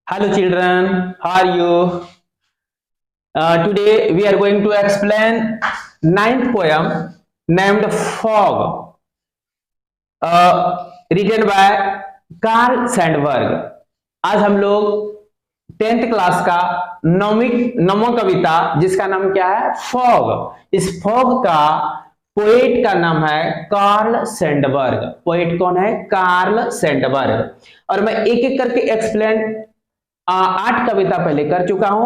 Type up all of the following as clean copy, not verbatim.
Hello children, how are you? Today we are going to explain ninth poem named Fog, written by Karl Sandberg. आज हम लोग 10th class का नौवीं कविता जिसका नाम क्या है फॉग। इस फॉग का पोएट का नाम है कार्ल सैंडबर्ग। पोएट कौन है? Karl Sandberg. और मैं एक एक करके एक्सप्लेन 8 कविता पहले कर चुका हूं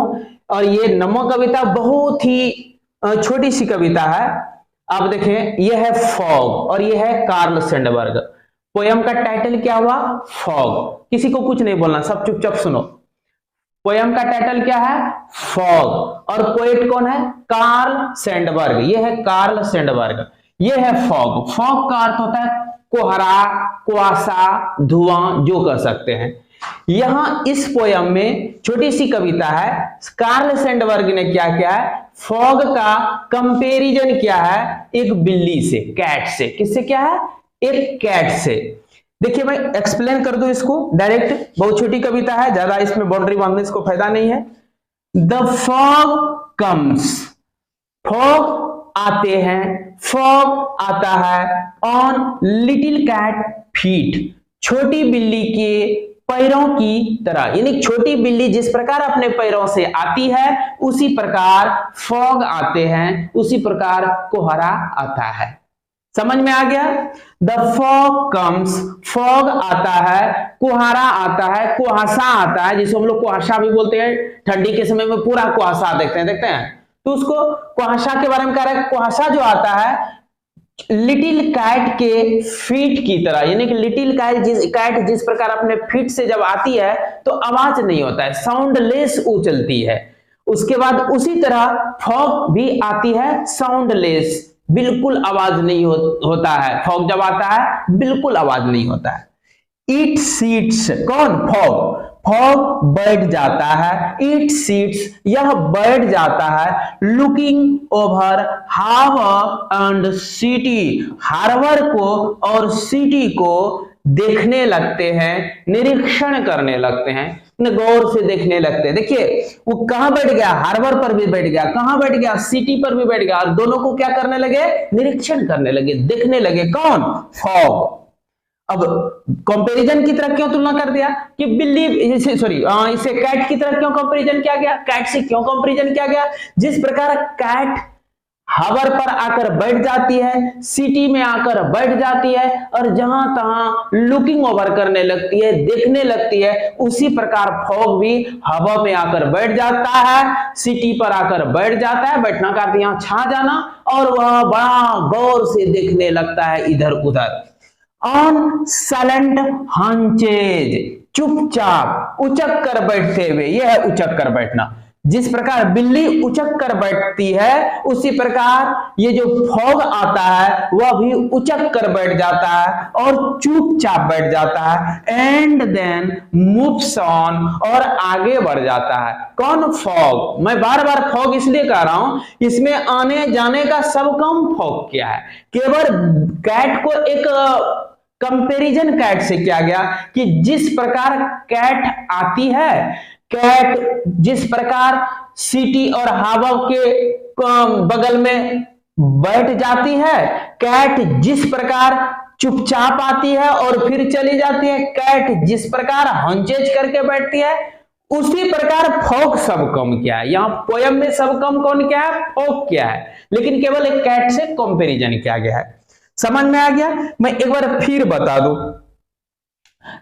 और ये 9वां कविता बहुत ही छोटी सी कविता है। आप देखें, ये है फॉग और ये है कार्ल सैंडबर्ग। पोयम का टाइटल क्या हुआ? फॉग। किसी को कुछ नहीं बोलना, सब चुपचाप सुनो। पोयम का टाइटल क्या है? फॉग। और पोएट कौन है? Karl Sandberg. ये है कार्ल सैंडबर्ग। ये है फॉग। फॉग का अर्थ होता है कोहरा, कुआसा, धुआं, जो कह सकते हैं। यहां इस पोयम में छोटी सी कविता है, कार्ल सैंडबर्ग ने क्या किया है? फॉग का कंपैरिजन किया है एक बिल्ली से, कैट से। किससे क्या है? एक कैट से। देखिए मैं एक्सप्लेन कर दूं इसको डायरेक्ट, बहुत छोटी कविता है, ज्यादा इसमें बाउंड्री बांधने इसको फायदा नहीं है। द फॉग कम्स, फॉग आते हैं, फॉग आता है ऑन लिटिल कैट फीट, छोटी बिल्ली के पैरों की तरह। यानी छोटी बिल्ली जिस प्रकार अपने पैरों से आती है उसी प्रकार फॉग आते हैं, उसी प्रकार कोहरा आता है। समझ में आ गया? द फॉग कम्स, फॉग आता है, कुहारा आता है, कुहासा आता है, जिसको हम लोग कुहासा भी बोलते हैं। ठंडी के समय में पूरा कुहासा देखते हैं तो उसको कुहासा के बारे में कह रहा है। कुहासा जो आता है लिटिल कैट के फीट की तरह, यानी कि लिटिल कैट जिस प्रकार अपने फीट से जब आती है तो आवाज नहीं होता है, साउंडलेस उछलती है। उसके बाद उसी तरह फॉग भी आती है साउंडलेस, बिल्कुल आवाज नहीं होता है। फॉग जब आता है बिल्कुल आवाज नहीं होता है। इट सीट्स, कौन? फॉग। फॉग बैठ जाता है, इट सीट्स, यह बैठ जाता है, looking over harbour and city, harbour को और सिटी को देखने लगते हैं, निरीक्षण करने लगते हैं, गौर से देखने लगते हैं। देखिए वो कहां बैठ गया? हार्बर पर भी बैठ गया, कहां बैठ गया? सिटी पर भी बैठ गया, और दोनों को क्या करने लगे? निरीक्षण करने लगे, देखने लगे। कौन? फॉग। अब कंपैरिजन की तरह क्यों तुलना कर दिया कि बिल्ली इसे कैट की तरह क्यों कंपैरिजन किया गया? कैट से क्यों कंपैरिजन किया गया? जिस प्रकार कैट हावर पर आकर बैठ जाती है, सिटी में आकर बैठ जाती है और जहां तहां लुकिंग ओवर करने लगती है, देखने लगती है, उसी प्रकार फॉग भी हवा में आकर बैठ जाता है, सिटी पर आकर बैठ जाता है। बैठना का अर्थ यहां छा जाना, और वह बड़ा गौर से देखने लगता है इधर उधर। ऑन साइलेंट हंचेज, चुपचाप, उचक कर बैठते हुए। यह है उचक कर बैठना। जिस प्रकार बिल्ली उचक कर बैठती है उसी प्रकार ये जो फॉग आता है वह भी उचक कर बैठ जाता है और चुपचाप बैठ जाता है। एंड देन मूव्स ऑन, और आगे बढ़ जाता है। कौन? फॉग। मैं बार बार फॉग इसलिए कह रहा हूं, इसमें आने जाने का सब काम फॉग किया है। केवल कैट को एक कंपैरिजन कैट से किया गया कि जिस प्रकार कैट आती है, कैट जिस प्रकार सिटी और हावा के बगल में बैठ जाती है, कैट जिस प्रकार चुपचाप आती है और फिर चली जाती है, कैट जिस प्रकार हंचेज करके बैठती है, उसी प्रकार फॉग सब कम किया है। यहां पोयम में सब कम कौन किया है? फॉग किया है, लेकिन केवल एक कैट से कंपैरिजन किया गया है। समझ में आ गया? मैं एक बार फिर बता दूं।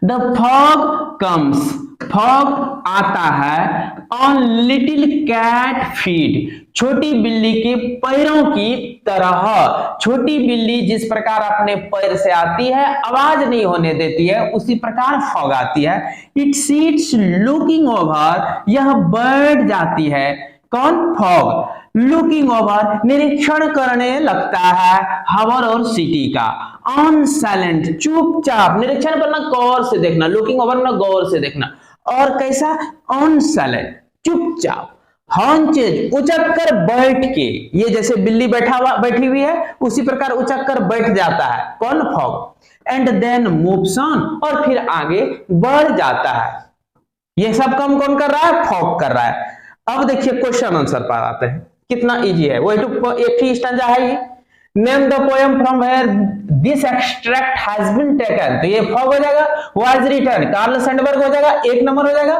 द फॉग कम्स, फॉग आता है ऑन लिटिल कैट फीट, छोटी बिल्ली के पैरों की तरह। छोटी बिल्ली जिस प्रकार अपने पैर से आती है, आवाज नहीं होने देती है, उसी प्रकार फॉग आती है। इट सीट्स लुकिंग ओवर, यह बैठ जाती है। कौन? फॉग। लुकिंग ओवर, निरीक्षण करने लगता है हावर और सिटी का। ऑन साइलेंट, चुपचाप, निरीक्षण करना गौर से देखना, लुकिंग ओवर ना गौर से देखना। और कैसा? ऑन साइलेंट, चुपचाप। हॉन्चेज, उचक कर बैठ के, ये जैसे बिल्ली बैठी हुई है उसी प्रकार उचक कर बैठ जाता है। कौन? Fog. And then moves on, और फिर आगे बढ़ जाता है। ये सब काम कौन कर रहा है? फॉग कर रहा है। अब देखिए क्वेश्चन आंसर पर आते हैं, कितना इजी है। वही तो एक ही स्टैंजा है ये। Name the poem from where this extract has been taken, तो ये फॉग हो जाएगा। वाज रिटन, कार्ल सैंडबर्ग हो जाएगा, एक नंबर हो जाएगा।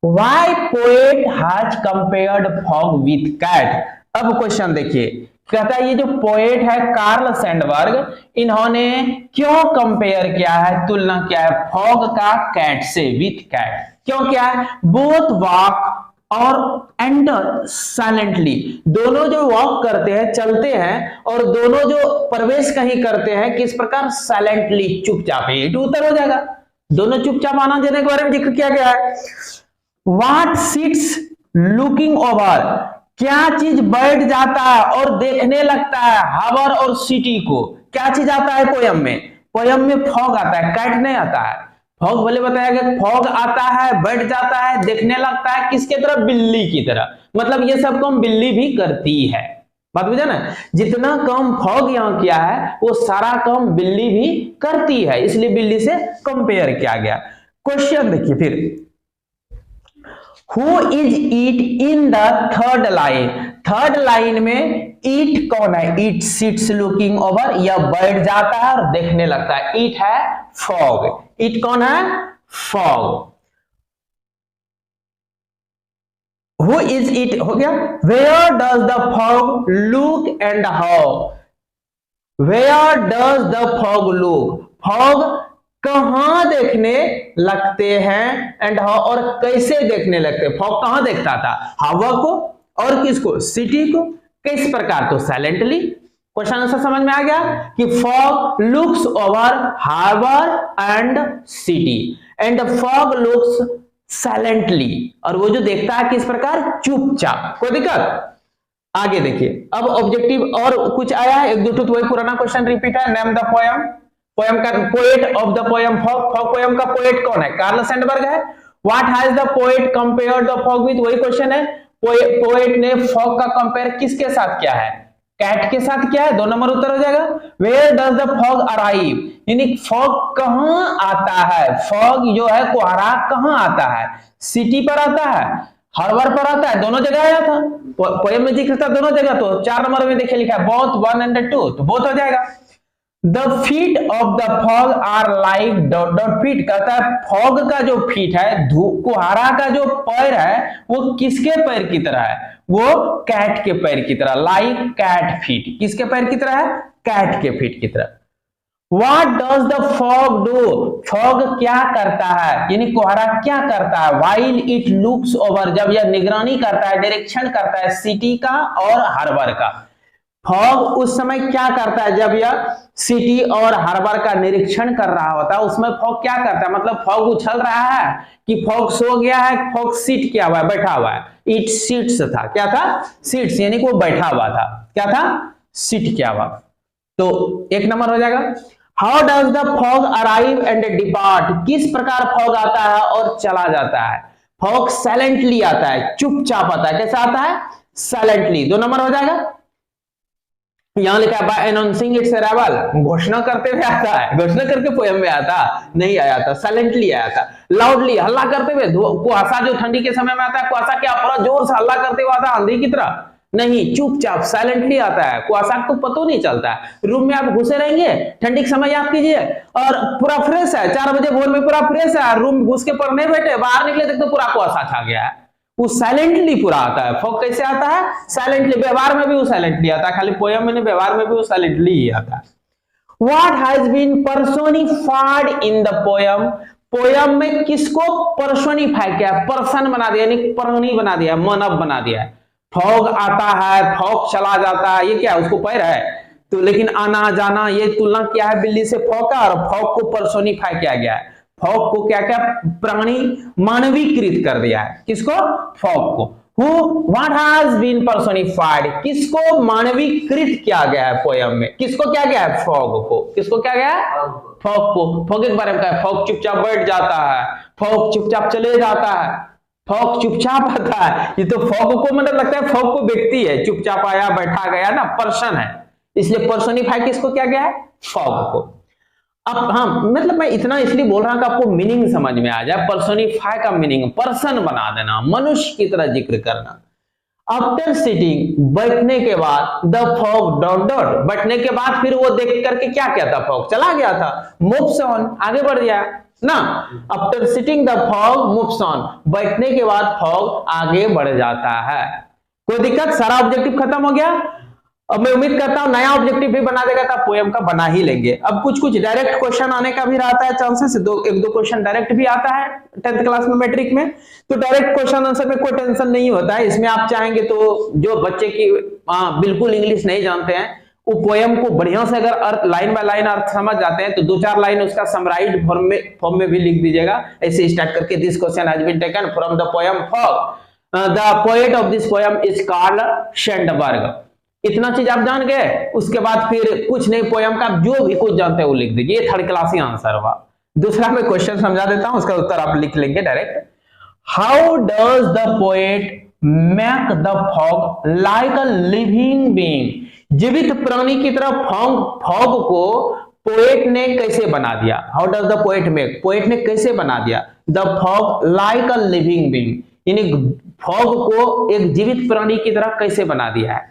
Why poet has compared fog with cat. अब क्वेश्चन देखिए, कहता है ये जो पोएट है कार्ल सैंडबर्ग, इन्होंने क्यों कंपेयर किया है, तुलना किया है फॉग का कैट से, विथ कैट। क्यों किया है? बोथ वॉक और एंटर साइलेंटली, दोनों जो वॉक करते हैं, चलते हैं, और दोनों जो प्रवेश कहीं करते हैं, किस प्रकार? साइलेंटली, चुपचाप। ये तो उत्तर हो जाएगा। दोनों चुपचाप आना जाने के बारे में जिक्र किया गया है। व्हाट सिट्स लुकिंग ओवर, क्या चीज बैठ जाता है और देखने लगता है हावर और सिटी को। क्या चीज आता है पोयम में? पोयम में फॉग आता है, कैट नहीं आता है। फॉग बोले बताया गया, फॉग आता है, बैठ जाता है, देखने लगता है, किसके तरह? बिल्ली की तरह। मतलब ये सब काम बिल्ली भी करती है। बात बुझा ना? जितना काम फॉग यहां किया है वो सारा काम बिल्ली भी करती है, इसलिए बिल्ली से कंपेयर किया गया। क्वेश्चन देखिए फिर, who is eat in the third line. Third line में ईट कौन है? ईट सिट्स लुकिंग ओवर, या बैठ जाता है और देखने लगता है, ईट है फॉग। ईट कौन है? फॉग। हु इज इट हो गया। Where does the fog look and how, where does the fog look, fog कहां देखने लगते हैं, एंड हाउ, और कैसे देखने लगते हैं। फॉग कहां देखता था? हवा को, और किसको? सिटी को। किस प्रकार? तो साइलेंटली। क्वेश्चन आंसर समझ में आ गया कि fog looks over harbour and city, and fog looks silently, और वो जो देखता है किस प्रकार? चुपचाप। कोई दिक्कत? आगे देखिए, अब ऑब्जेक्टिव और कुछ आया है, एक दो तो वही पुराना क्वेश्चन रिपीट है। नेम द पोएम, पोएम का poet of the poem fog, fog poem का पोएट कौन है? कार्ल सैंडबर्ग है। What has the poet compared the fog with, वही क्वेश्चन है। पोएट ने फॉग का कंपेयर किसके साथ किया है? कैट के साथ किया है। 2 नंबर उत्तर हो जाएगा। Where does the fog arrive, यानी फॉग कहां आता है। फॉग जो है कोहरा कहां आता है? सिटी पर आता है, हार्बर पर आता है, दोनों जगह आया था। पोएम में जिक्र था दोनों जगह, तो 4 नंबर में देखिए लिखा है बोथ 1 एंड 2, तो बोथ हो जाएगा। The feet of the fog are like dot dot feet, कहता है फॉग का जो फीट है, कुहारा का जो पैर है, वो किसके पैर की तरह है? वो कैट के पैर की तरह, लाइक कैट फीट। किसके पैर की तरह है? कैट के फीट की तरह। What does the fog do? Fog क्या करता है, यानी कोहरा क्या करता है? While it looks over, जब यह निगरानी करता है, डायरेक्शन करता है सिटी का और हार्बर का। फॉग उस समय क्या करता है जब यह सिटी और हार्बर का निरीक्षण कर रहा होता है, उसमें फॉग क्या करता है? मतलब फॉग उछल रहा है कि फॉग सो गया है, फॉग सीट किया हुआ है, बैठा हुआ है। इट सीट्स था, क्या था? सीट्स, यानी कि वो बैठा हुआ था। क्या था? सीट किया हुआ। तो 1 नंबर हो जाएगा। How does the fog arrive and depart, किस प्रकार फॉग आता है और चला जाता है? फॉग साइलेंटली आता है, चुपचाप आता है। कैसा आता है? साइलेंटली। 2 नंबर हो जाएगा। यहां लिखा है बाय अनाउंसिंग इट्स अराइवल, घोषणा करते हुए आता है। घोषणा करके पोएम में आता नहीं, आया था, साइलेंटली आया था। लाउडली, हल्ला करते हुए। कुहासा जो ठंडी के समय में आता है, कुहासा क्या पूरा जोर से हल्ला करते हुए आता है आंधी की तरह? नहीं, चुपचाप साइलेंटली आता है। कुहासा को पता नहीं चलता है। रूम में आप घुसे रहेंगे, ठंडी के समय याद कीजिए, और पूरा फ्रेश है, 4 बजे भोर में पूरा फ्रेश है, रूम घुस के पढ़ने बैठे, बाहर निकले तक तो पूरा कुहासा छा गया है। वो साइलेंटली पूरा आता है। फॉग कैसे आता है? साइलेंटली। व्यवहार में भी वो साइलेंटली आता है, खाली पोएम में नहीं, व्यवहार में भी वो साइलेंटली ही आता है। What has been personified in the poem, poem में किसको पर्सोनिफाई किया? पर्सन बना दिया, यानी प्राणी बना दिया, मानव बना दिया। फॉग आता है, फॉग चला जाता है, ये क्या है? उसको पैर है तो, लेकिन आना जाना, ये तुलना किया है बिल्ली से फॉग का, और फॉग को पर्सोनिफाई किया गया है। फॉग को क्या क्या प्राणी मानवीकृत कर दिया है। किसको? फॉग को। What has been personified, किसको मानवीकृत किया गया है पोयम में? किसको क्या गया है? फॉग को। किसको क्या गया है? फॉग को। फॉग के बारे में कहा, फॉग चुपचाप बैठ जाता है, फॉग चुपचाप चले जाता है, फॉग चुपचाप आता है। ये तो फॉग को मतलब लगता है फॉग को व्यक्ति है, चुपचाप आया, बैठा गया ना, पर्सन है, इसलिए पर्सोनिफाई किसको किया गया है? फॉग को। अब हाँ, मतलब मैं इतना इसलिए बोल रहा हूं कि आपको मीनिंग समझ में आ जाए। पर्सोनिफाई का मीनिंग पर्सन बना देना, मनुष्य की तरह जिक्र करना। आफ्टर सिटिंग, बैठने के बाद, द फॉग डॉट डॉट, बैठने के बाद फिर वो देख करके क्या किया था, फॉग चला गया था, मूव्स ऑन, आगे बढ़ गया ना। After sitting the fog moves on, बैठने के बाद फॉग आगे बढ़ जाता है। कोई दिक्कत? सारा ऑब्जेक्टिव खत्म हो गया। अब मैं उम्मीद करता हूं नया ऑब्जेक्टिव भी बना देगा तो पोएम का बना ही लेंगे। अब कुछ कुछ डायरेक्ट क्वेश्चन आने का भी रहता है चांसेस, एक दो क्वेश्चन डायरेक्ट भी आता है 10th क्लास में मैट्रिक में, तो डायरेक्ट क्वेश्चन आंसर में कोई टेंशन नहीं होता है। इसमें आप चाहेंगे तो जो बच्चे की बिल्कुल इंग्लिश नहीं जानते हैं, वो पोएम को बढ़िया से अगर अर्थ लाइन बाय लाइन अर्थ समझ जाते हैं तो 2-4 लाइन उसका समराइज्ड फॉर्म में भी लिख दीजिएगा, ऐसे स्टार्ट करके this question has been taken from the poem fog, the poet of this poem is Carl Sandburg. इतना चीज आप जान गए, उसके बाद फिर कुछ नहीं, पोयम का जो भी कुछ जानते हैं वो लिख दीजिए। ये थर्ड क्लास ही आंसर हुआ। दूसरा मैं क्वेश्चन समझा देता हूं, उसका उत्तर आप लिख लेंगे direct. How does the poet make the fog like a living being, जीवित प्राणी की तरह फॉग को पोएट ने कैसे बना दिया। How does the poet make, poet ने कैसे बना दिया the fog like a living being, यानी फॉग को एक जीवित प्राणी की तरह कैसे बना दिया है।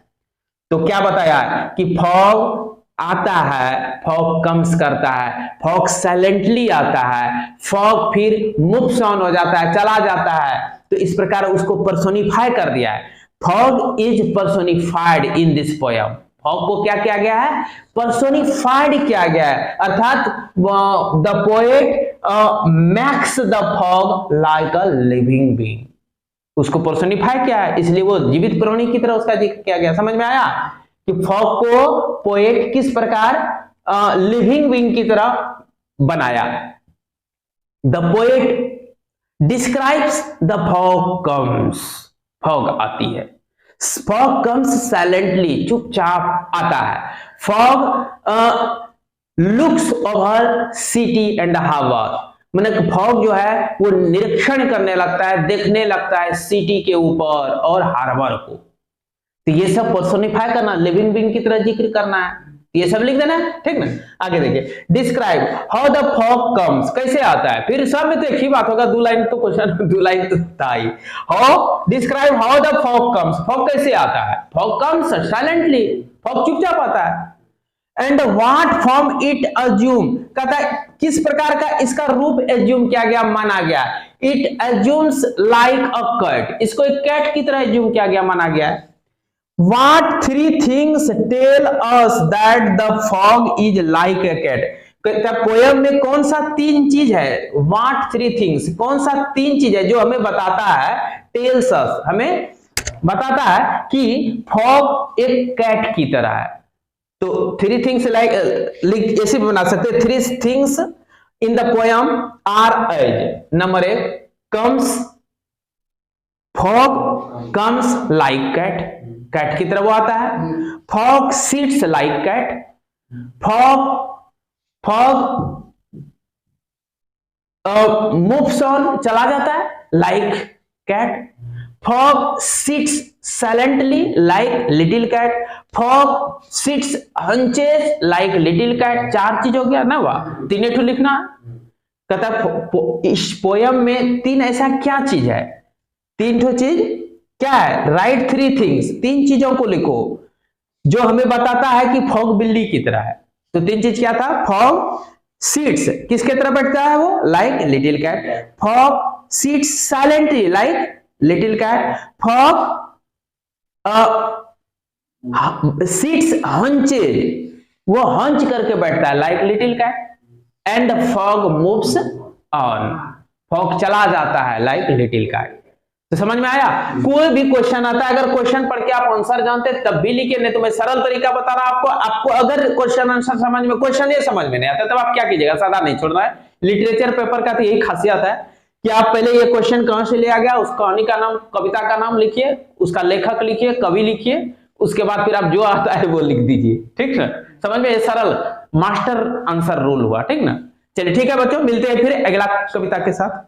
तो क्या बताया कि फॉग आता है, फॉग कम्स करता है, फॉग साइलेंटली आता है, फॉग फिर मूव्स ऑन हो जाता है, चला जाता है। तो इस प्रकार उसको पर्सोनिफाई कर दिया है। Fog is personified in this poem, fog को क्या किया गया है, पर्सोनिफाइड किया गया है, अर्थात the poet makes the fog like a living being, उसको पर्सोनिफाई किया है, इसलिए वो जीवित प्राणी की तरह उसका जिक्र किया गया। समझ में आया कि फॉग को पोएट किस प्रकार लिविंग बीइंग की तरह बनाया। The poet describes the fog comes, fog आती है, फॉग कम्स साइलेंटली, चुपचाप आता है। Fog looks over city and harbour, मतलब फॉग जो है वो निरीक्षण करने लगता है, देखने लगता है सिटी के ऊपर और हार्बर को। तो ये सब पर्सोनिफाई करना, लिविंग बीइंग की तरह जिक्र करना है, ये सब लिख देना है, ठीक ना। आगे देखिए, describe how the fog comes, कैसे आता है, फिर सब में तो एक ही बात होगा, 2 लाइन तो क्वेश्चन 2 लाइन तो था ही। How describe how the fog comes, fog कैसे आता है, फॉग कम्स साइलेंटली, फॉग चुपचाप आता है। And what form it assume, कहता है किस प्रकार का इसका रूप एज्यूम किया गया, माना गया। It assumes like a cat, इसको एक कैट की तरह एज्यूम किया गया, माना गया। What 3 things tell us that the fog is like a cat, poem में कौन सा 3 चीज है, What 3 things, कौन सा 3 चीज है जो हमें बताता है, टेल्स अस, हमें बताता है कि फॉग एक कैट की तरह है। तो 3 things लाइक ऐसे भी बना सकते हैं, 3 things in the poem are as, number 1 comes, fog comes like cat, cat की तरह वो आता है। Fog sits like cat, fog moves on, चला जाता है like cat. Fog sits silently like little cat, fog sits hunches like little cat. 4 चीज हो गया ना, वाह, 3 ठो लिखना। कहता इस पोयम में 3 ऐसा क्या चीज है, 3 ठो चीज क्या है, राइट 3 थिंग्स, 3 चीजों को लिखो जो हमें बताता है कि फॉग बिल्ली की तरह है। तो 3 चीज क्या था, फॉग सीट्स, किसके तरह बैठता है वो, like little cat. Fog sits silently like little cat. Fog sits hunches, वो हंच करके बैठता है like little cat. And fog moves on, fog चला जाता है लाइक लिटिल कैट। तो समझ में आया। कोई भी क्वेश्चन आता है, अगर क्वेश्चन पढ़ के आप आंसर जानते तब भी लिखिए, नहीं तो मैं सरल तरीका बता रहा हूं आपको अगर क्वेश्चन आंसर समझ में, क्वेश्चन ये समझ में नहीं आता तब आप क्या कीजिएगा, सादा नहीं छोड़ना है। लिटरेचर पेपर का तो यही खासियत है कि आप पहले ये क्वेश्चन कहां से लिया गया, उस कहानी का नाम, कविता का नाम लिखिए, उसका लेखक लिखिए, कवि लिखिए, उसके बाद फिर आप जो आता है वो लिख दीजिए, ठीक है। समझ में, ये सरल मास्टर आंसर रूल हुआ, ठीक ना। चलिए ठीक है बच्चों, मिलते हैं फिर अगला कविता के साथ।